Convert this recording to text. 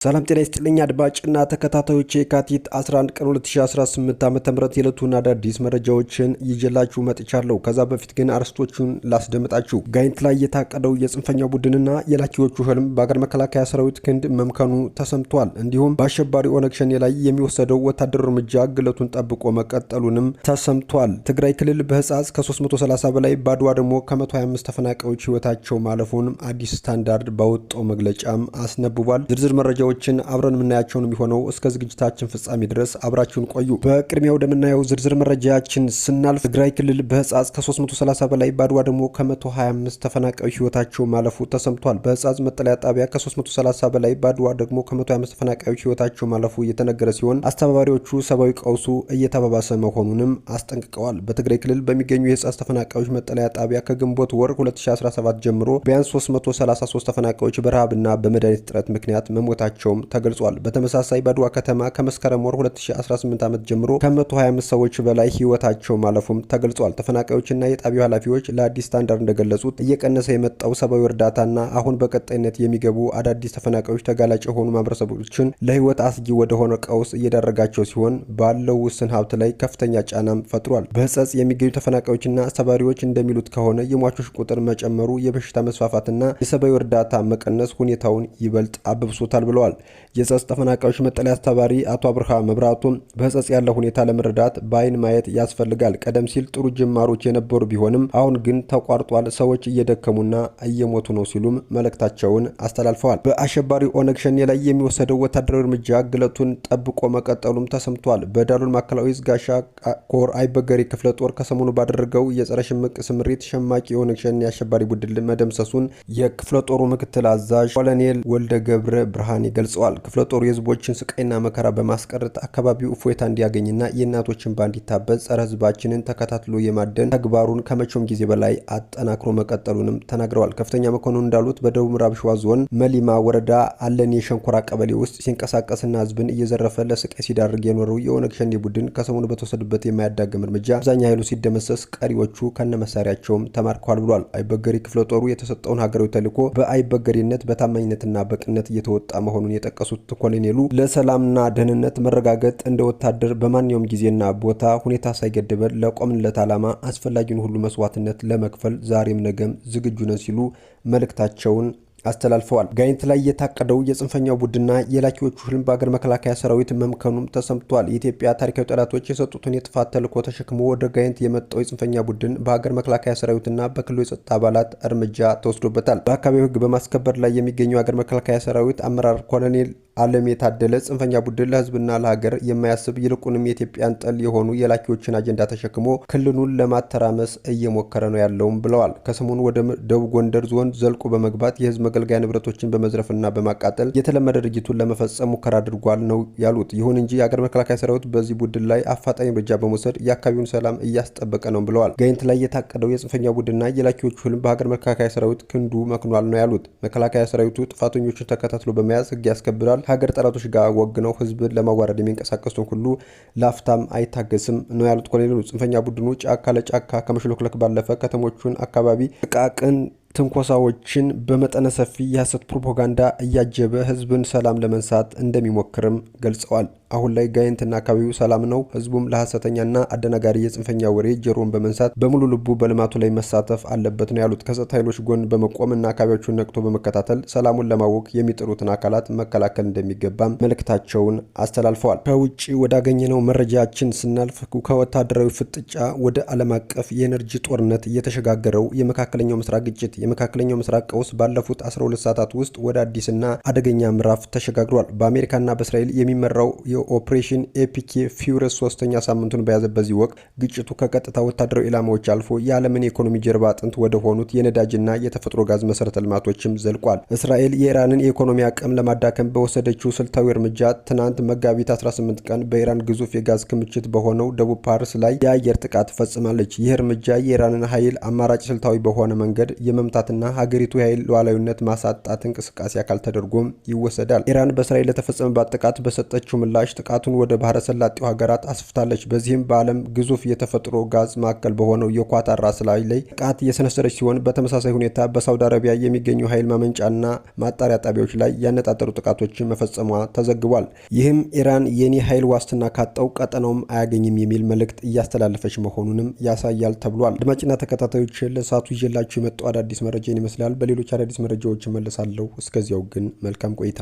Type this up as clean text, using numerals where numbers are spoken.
ሰላም ጤና ይስጥልኝ አድማጭና ተከታታዮች የካቲት 11 ቀን 2018 ዓ.ም የዕለቱን አዳዲስ መረጃዎችን ይዤላችሁ መጥቻለሁ። ከዛ በፊት ግን አርዕስቶቹን ላስደምጣችሁ። ጋይንት ላይ የታቀደው የጽንፈኛው ቡድንና የላኪዎቹ ህልም በአገር መከላከያ ሰራዊት ክንድ መምከኑ ተሰምቷል። እንዲሁም በአሸባሪ ኦነግ ሸኔ ላይ የሚወሰደው ወታደራዊ እርምጃ ግለቱን ጠብቆ መቀጠሉንም ተሰምቷል። ትግራይ ክልል በህጻጽ ከ330 በላይ ባድዋ ደግሞ ከ125 ተፈናቃዮች ህይወታቸው ማለፉን አዲስ ስታንዳርድ ባወጣው መግለጫም አስነብቧል። ዝርዝር መረጃ አብረን የምናያቸው ነው የሚሆነው። እስከ ዝግጅታችን ፍጻሜ ድረስ አብራችሁን ቆዩ። በቅድሚያው ወደምናየው ዝርዝር መረጃችን ስናልፍ ትግራይ ክልል በህጻጽ ከ330 በላይ ባድዋ ደግሞ ከ125 ተፈናቃዮች ህይወታቸው ማለፉ ተሰምቷል። በህጻጽ መጠለያ ጣቢያ ከ330 በላይ ባድዋ ደግሞ ከ125 ተፈናቃዮች ህይወታቸው ማለፉ የተነገረ ሲሆን አስተባባሪዎቹ ሰብአዊ ቀውሱ እየተባባሰ መሆኑንም አስጠንቅቀዋል። በትግራይ ክልል በሚገኙ የህጻጽ ተፈናቃዮች መጠለያ ጣቢያ ከግንቦት ወር 2017 ጀምሮ ቢያንስ 333 ተፈናቃዮች በረሃብና በመድኃኒት እጥረት ምክንያት መሞታቸው ተገልጿል። በተመሳሳይ ባድዋ ከተማ ከመስከረም ወር 2018 ዓመት ጀምሮ ከ125 ሰዎች በላይ ህይወታቸው ማለፉም ተገልጿል። ተፈናቃዮችና የጣቢያው ኃላፊዎች ለአዲስ ስታንዳርድ እንደገለጹት እየቀነሰ የመጣው ሰብአዊ እርዳታና አሁን በቀጣይነት የሚገቡ አዳዲስ ተፈናቃዮች ተጋላጭ የሆኑ ማህበረሰቦችን ለህይወት አስጊ ወደሆነ ቀውስ እየዳረጋቸው ሲሆን ባለው ውስን ሀብት ላይ ከፍተኛ ጫናም ፈጥሯል። በህጸጽ የሚገኙ ተፈናቃዮችና አስተባባሪዎች እንደሚሉት ከሆነ የሟቾች ቁጥር መጨመሩ፣ የበሽታ መስፋፋትና የሰብአዊ እርዳታ መቀነስ ሁኔታውን ይበልጥ አብብሶታል ብለዋል። የህጸጽ ተፈናቃዮች መጠለያ አስተባባሪ አቶ አብርሃ መብራቱ በህጸጽ ያለው ሁኔታ ለመረዳት በአይን ማየት ያስፈልጋል። ቀደም ሲል ጥሩ ጅማሮች የነበሩ ቢሆንም አሁን ግን ተቋርጧል። ሰዎች እየደከሙና እየሞቱ ነው ሲሉም መልእክታቸውን አስተላልፈዋል። በአሸባሪ ኦነግ ሸኔ ላይ የሚወሰደው ወታደራዊ እርምጃ ግለቱን ጠብቆ መቀጠሉም ተሰምቷል። በዳሎል ማዕከላዊ ጋሻ ኮር አይበገሬ ክፍለ ጦር ከሰሞኑ ባደረገው የጸረ ሽምቅ ስምሪት ሸማቂ የኦነግ ሸኔ አሸባሪ ቡድን መደምሰሱን የክፍለ ጦሩ ምክትል አዛዥ ኮሎኔል ወልደ ገብረ ብርሃን ገልጸዋል። ክፍለ ጦሩ የህዝቦችን ስቃይና መከራ በማስቀረት አካባቢው እፎይታ እንዲያገኝና የእናቶችን እንባ እንዲታበስ ጸረ ህዝባችንን ተከታትሎ የማደን ተግባሩን ከመቼውም ጊዜ በላይ አጠናክሮ መቀጠሉንም ተናግረዋል። ከፍተኛ መኮንኑ እንዳሉት በደቡብ ምዕራብ ሸዋ ዞን መሊማ ወረዳ አለኔ የሸንኮራ ቀበሌ ውስጥ ሲንቀሳቀስና ህዝብን እየዘረፈ ለስቃይ ሲዳርግ የኖረው የኦነግ ሸኔ ቡድን ከሰሞኑ በተወሰደበት የማያዳግም እርምጃ አብዛኛው ኃይሉ ሲደመሰስ፣ ቀሪዎቹ ከነመሳሪያቸውም ተማርከዋል ብሏል። አይበገሬ ክፍለ ጦሩ የተሰጠውን ሀገራዊ ተልዕኮ በአይበገሬነት በታማኝነትና በቅነት እየተወጣ መሆኑን የጠቀሱት ኮሎኔሉ ለሰላምና ደህንነት መረጋገጥ እንደ ወታደር በማንኛውም ጊዜና ቦታ ሁኔታ ሳይገድበን ለቆምንለት ዓላማ አስፈላጊውን ሁሉ መስዋዕትነት ለመክፈል ዛሬም ነገም ዝግጁ ነን ሲሉ መልእክታቸውን አስተላልፈዋል። ጋይንት ላይ የታቀደው የጽንፈኛው ቡድንና የላኪዎቹ ህልም በአገር መከላከያ ሰራዊት መምከኑም ተሰምቷል። የኢትዮጵያ ታሪካዊ ጠላቶች የሰጡትን የጥፋት ተልዕኮ ተሸክሞ ወደ ጋይንት የመጣው የጽንፈኛ ቡድን በአገር መከላከያ ሰራዊትና በክልሉ የጸጥታ አባላት እርምጃ ተወስዶበታል። በአካባቢው ህግ በማስከበር ላይ የሚገኘው የአገር መከላከያ ሰራዊት አመራር ኮሎኔል አለም የታደለ ጽንፈኛ ቡድን ለህዝብና ለሀገር የማያስብ ይልቁንም የኢትዮጵያን ጠል የሆኑ የላኪዎችን አጀንዳ ተሸክሞ ክልሉን ለማተራመስ እየሞከረ ነው ያለውም ብለዋል። ከሰሞኑ ወደ ደቡብ ጎንደር ዞን ዘልቆ በመግባት የህዝብ መገልገያ ንብረቶችን በመዝረፍና በማቃጠል የተለመደ ድርጊቱን ለመፈጸም ሙከራ አድርጓል ነው ያሉት። ይሁን እንጂ የአገር መከላከያ ሰራዊት በዚህ ቡድን ላይ አፋጣኝ እርምጃ በመውሰድ የአካባቢውን ሰላም እያስጠበቀ ነው ብለዋል። ጋይንት ላይ የታቀደው የጽንፈኛ ቡድንና የላኪዎቹ ህልም በሀገር መከላከያ ሰራዊት ክንዱ መክኗል ነው ያሉት። መከላከያ ሰራዊቱ ጥፋተኞችን ተከታትሎ በመያዝ ህግ ያስከብራል። ሀገር ጠላቶች ጋር ወግነው ህዝብን ለማዋረድ የሚንቀሳቀሱትን ሁሉ ላፍታም አይታገስም ነው ያሉት ኮሎኔሉ። ጽንፈኛ ቡድኑ ጫካ ለጫካ ከመሽሎክለክ ባለፈ ከተሞቹን አካባቢ ጥቃቅን ትንኮሳዎችን በመጠነ ሰፊ የሐሰት ፕሮፓጋንዳ እያጀበ ህዝብን ሰላም ለመንሳት እንደሚሞክርም ገልጸዋል። አሁን ላይ ጋይንትና አካባቢው ሰላም ነው። ህዝቡም ለሐሰተኛና አደናጋሪ የጽንፈኛ ወሬ ጆሮን በመንሳት በሙሉ ልቡ በልማቱ ላይ መሳተፍ አለበት ነው ያሉት። ከጸጥታ ኃይሎች ጎን በመቆምና አካባቢዎቹን ነቅቶ በመከታተል ሰላሙን ለማወክ የሚጥሩትን አካላት መከላከል እንደሚገባም መልእክታቸውን አስተላልፈዋል። ከውጭ ወዳገኘነው መረጃችን ስናልፍ ከወታደራዊ ፍጥጫ ወደ ዓለም አቀፍ የኤነርጂ ጦርነት እየተሸጋገረው የመካከለኛው ምስራቅ ግጭት የመካከለኛው ምስራቅ ቀውስ ባለፉት 12 ሰዓታት ውስጥ ወደ አዲስና አደገኛ ምዕራፍ ተሸጋግሯል። በአሜሪካና በእስራኤል የሚመራው የኦፕሬሽን ኤፒኬ ፊውረስ 3ኛ ሳምንቱን በያዘበት ወቅት ግጭቱ ከቀጥታ ወታደራዊ ኢላማዎች አልፎ የዓለምን የኢኮኖሚ ጀርባ አጥንት ወደ ሆኑት የነዳጅና የተፈጥሮ ጋዝ መሰረተ ልማቶችም ዘልቋል። እስራኤል የኢራንን የኢኮኖሚ አቅም ለማዳከም በወሰደችው ስልታዊ እርምጃ ትናንት መጋቢት 18 ቀን በኢራን ግዙፍ የጋዝ ክምችት በሆነው ደቡብ ፓርስ ላይ የአየር ጥቃት ፈጽማለች። ይህ እርምጃ የኢራንን ኃይል አማራጭ ስልታዊ በሆነ መንገድ መምታትና ሀገሪቱ የኃይል ሉዓላዊነት ማሳጣት እንቅስቃሴ አካል ተደርጎም ይወሰዳል። ኢራን በእስራኤል ለተፈጸመባት ጥቃት በሰጠችው ምላሽ ጥቃቱን ወደ ባህረ ሰላጤው ሀገራት አስፍታለች። በዚህም በዓለም ግዙፍ የተፈጥሮ ጋዝ ማዕከል በሆነው የኳታር ራስ ላይ ጥቃት የሰነዘረች ሲሆን በተመሳሳይ ሁኔታ በሳውዲ አረቢያ የሚገኙ ኃይል ማመንጫና ማጣሪያ ጣቢያዎች ላይ ያነጣጠሩ ጥቃቶችን መፈጸሟ ተዘግቧል። ይህም ኢራን የኔ ኃይል ዋስትና ካጣው ቀጠናውም አያገኝም የሚል መልእክት እያስተላለፈች መሆኑንም ያሳያል ተብሏል። አድማጭና ተከታታዮች ለሰዓቱ ይዤላችሁ የመጣው አዳዲስ መረጃን ይመስላል። በሌሎች አዳዲስ መረጃዎች እመለሳለሁ። እስከዚያው ግን መልካም ቆይታ